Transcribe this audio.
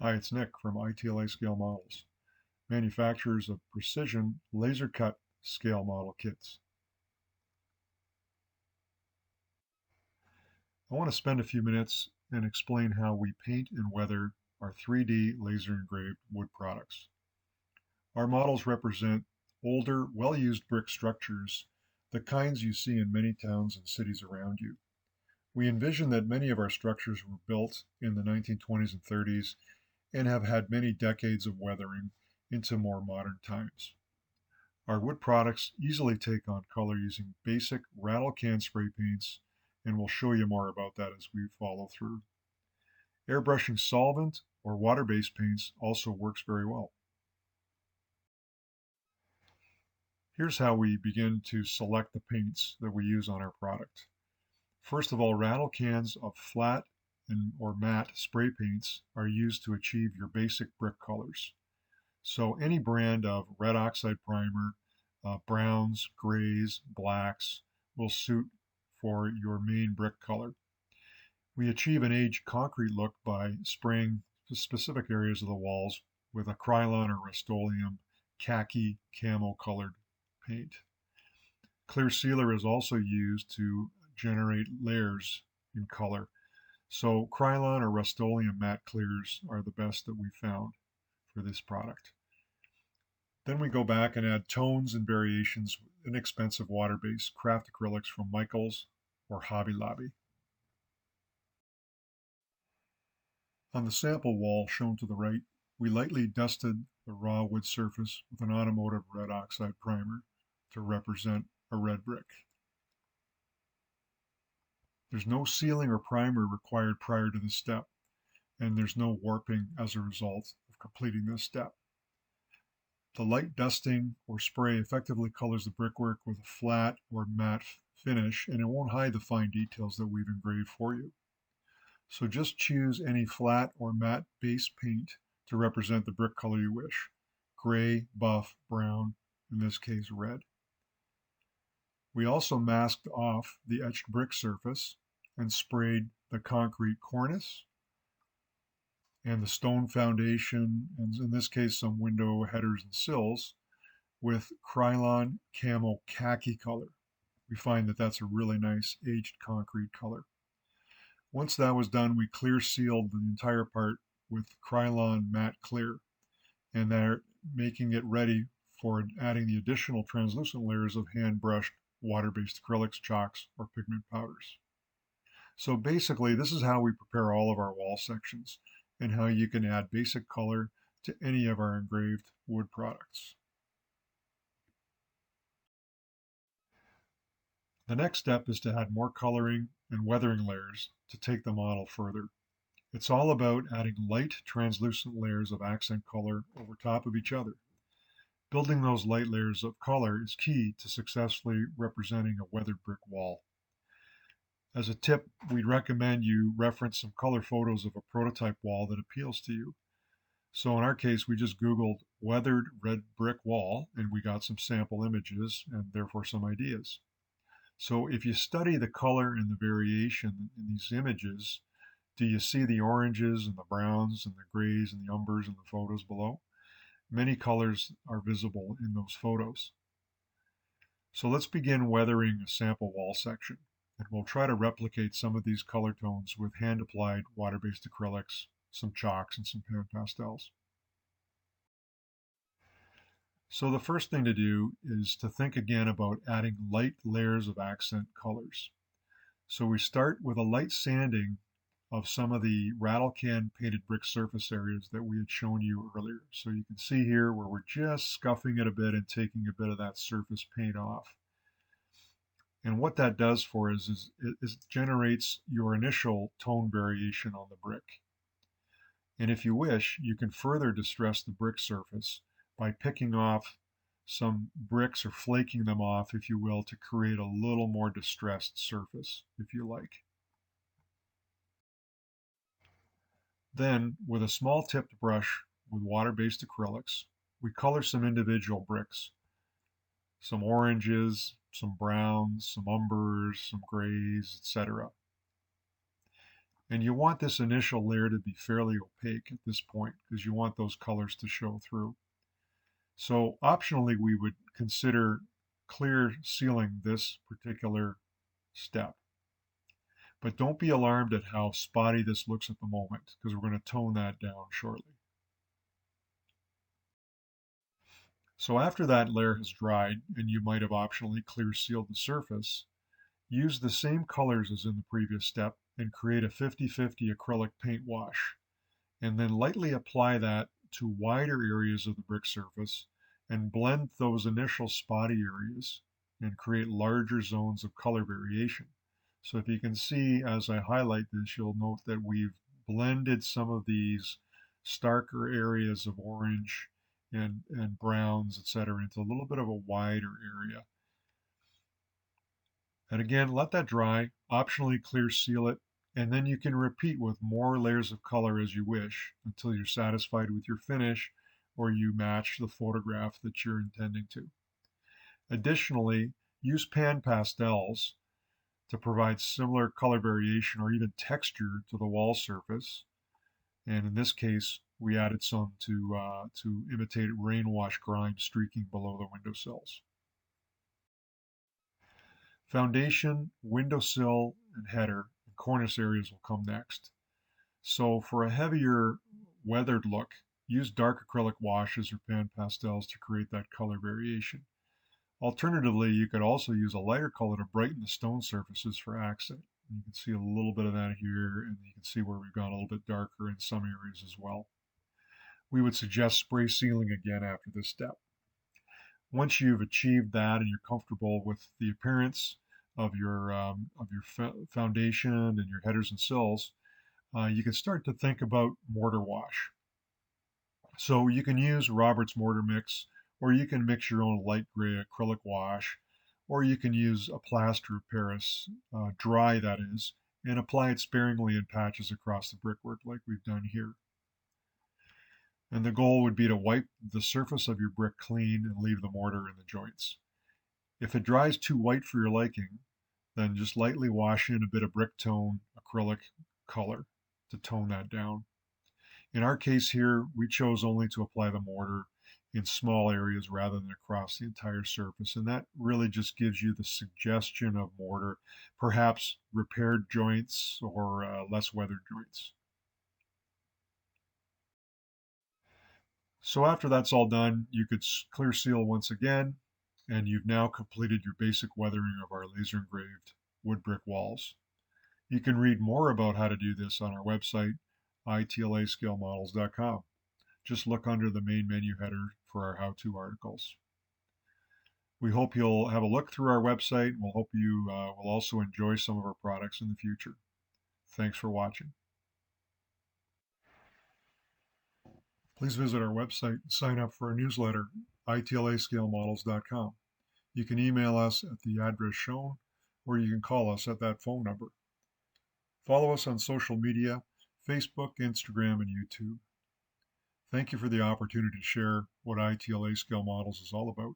Hi, it's Nick from ITLA Scale Models, manufacturers of precision laser cut scale model kits. I want to spend a few minutes and explain how we paint and weather our 3D laser engraved wood products. Our models represent older, well-used brick structures, the kinds you see in many towns and cities around you. We envision that many of our structures were built in the 1920s and 30s and have had many decades of weathering into more modern times. Our wood products easily take on color using basic rattle can spray paints, and we'll show you more about that as we follow through. Airbrushing solvent or water-based paints also works very well. Here's how we begin to select the paints that we use on our product. First of all, rattle cans of flat or matte spray paints are used to achieve your basic brick colors. So any brand of red oxide primer, browns, grays, blacks will suit for your main brick color. We achieve an aged concrete look by spraying specific areas of the walls with a Krylon or Rust-Oleum khaki camel colored paint. Clear sealer is also used to generate layers in color. So Krylon or Rust-Oleum matte clears are the best that we found for this product. Then we go back and add tones and variations with inexpensive water-based craft acrylics from Michaels or Hobby Lobby. On the sample wall shown to the right, we lightly dusted the raw wood surface with an automotive red oxide primer to represent a red brick. There's no sealing or primer required prior to this step, and there's no warping as a result of completing this step. The light dusting or spray effectively colors the brickwork with a flat or matte finish, and it won't hide the fine details that we've engraved for you. So just choose any flat or matte base paint to represent the brick color you wish: gray, buff, brown, in this case red. We also masked off the etched brick surface and sprayed the concrete cornice and the stone foundation, and in this case some window headers and sills, with Krylon Camel khaki color. We find that that's a really nice aged concrete color. Once that was done, we clear sealed the entire part with Krylon matte clear, and they're making it ready for adding the additional translucent layers of hand brushed water-based acrylics, chalks, or pigment powders. So basically, this is how we prepare all of our wall sections and how you can add basic color to any of our engraved wood products. The next step is to add more coloring and weathering layers to take the model further. It's all about adding light, translucent layers of accent color over top of each other. Building those light layers of color is key to successfully representing a weathered brick wall. As a tip, we'd recommend you reference some color photos of a prototype wall that appeals to you. So in our case, we just Googled weathered red brick wall, and we got some sample images and therefore some ideas. So if you study the color and the variation in these images, do you see the oranges and the browns and the grays and the umbers in the photos below? Many colors are visible in those photos. So let's begin weathering a sample wall section, and we'll try to replicate some of these color tones with hand-applied water-based acrylics, some chalks, and some pan pastels. So the first thing to do is to think again about adding light layers of accent colors. So we start with a light sanding of some of the rattle can painted brick surface areas that we had shown you earlier. So you can see here where we're just scuffing it a bit and taking a bit of that surface paint off. And what that does for us is it generates your initial tone variation on the brick. And if you wish, you can further distress the brick surface by picking off some bricks or flaking them off, if you will, to create a little more distressed surface, if you like. Then, with a small tipped brush with water-based acrylics, we color some individual bricks. Some oranges, some browns, some umbers, some grays, etc. And you want this initial layer to be fairly opaque at this point because you want those colors to show through. So optionally, we would consider clear sealing this particular step. But don't be alarmed at how spotty this looks at the moment because we're going to tone that down shortly. So after that layer has dried and you might have optionally clear sealed the surface, use the same colors as in the previous step and create a 50-50 acrylic paint wash, and then lightly apply that to wider areas of the brick surface and blend those initial spotty areas and create larger zones of color variation. So if you can see as I highlight this, you'll note that we've blended some of these starker areas of orange and browns, etc., into a little bit of a wider area. And again, let that dry, optionally clear seal it, and then you can repeat with more layers of color as you wish until you're satisfied with your finish or you match the photograph that you're intending to. Additionally, use pan pastels to provide similar color variation or even texture to the wall surface. And in this case, we added some to imitate rainwash grime streaking below the windowsills. Foundation, windowsill, and header and cornice areas will come next. So for a heavier weathered look, use dark acrylic washes or pan pastels to create that color variation. Alternatively, you could also use a lighter color to brighten the stone surfaces for accent. You can see a little bit of that here, and you can see where we've gone a little bit darker in some areas as well. We would suggest spray sealing again after this step. Once you've achieved that and you're comfortable with the appearance of your foundation and your headers and sills, you can start to think about mortar wash. So you can use Robert's mortar mix, or you can mix your own light gray acrylic wash, or you can use a plaster of Paris, dry that is, and apply it sparingly in patches across the brickwork like we've done here. And the goal would be to wipe the surface of your brick clean and leave the mortar in the joints. If it dries too white for your liking, then just lightly wash in a bit of brick tone acrylic color to tone that down. In our case here, we chose only to apply the mortar in small areas rather than across the entire surface. And that really just gives you the suggestion of mortar, perhaps repaired joints or less weathered joints. So after that's all done, you could clear seal once again, and you've now completed your basic weathering of our laser engraved wood brick walls. You can read more about how to do this on our website, ITLAscalemodels.com. Just look under the main menu header for our how-to articles. We hope you'll have a look through our website. We'll hope you will also enjoy some of our products in the future. Thanks for watching. Please visit our website and sign up for our newsletter, ITLAscalemodels.com. You can email us at the address shown, or you can call us at that phone number. Follow us on social media, Facebook, Instagram, and YouTube. Thank you for the opportunity to share what ITLA Scale Models is all about.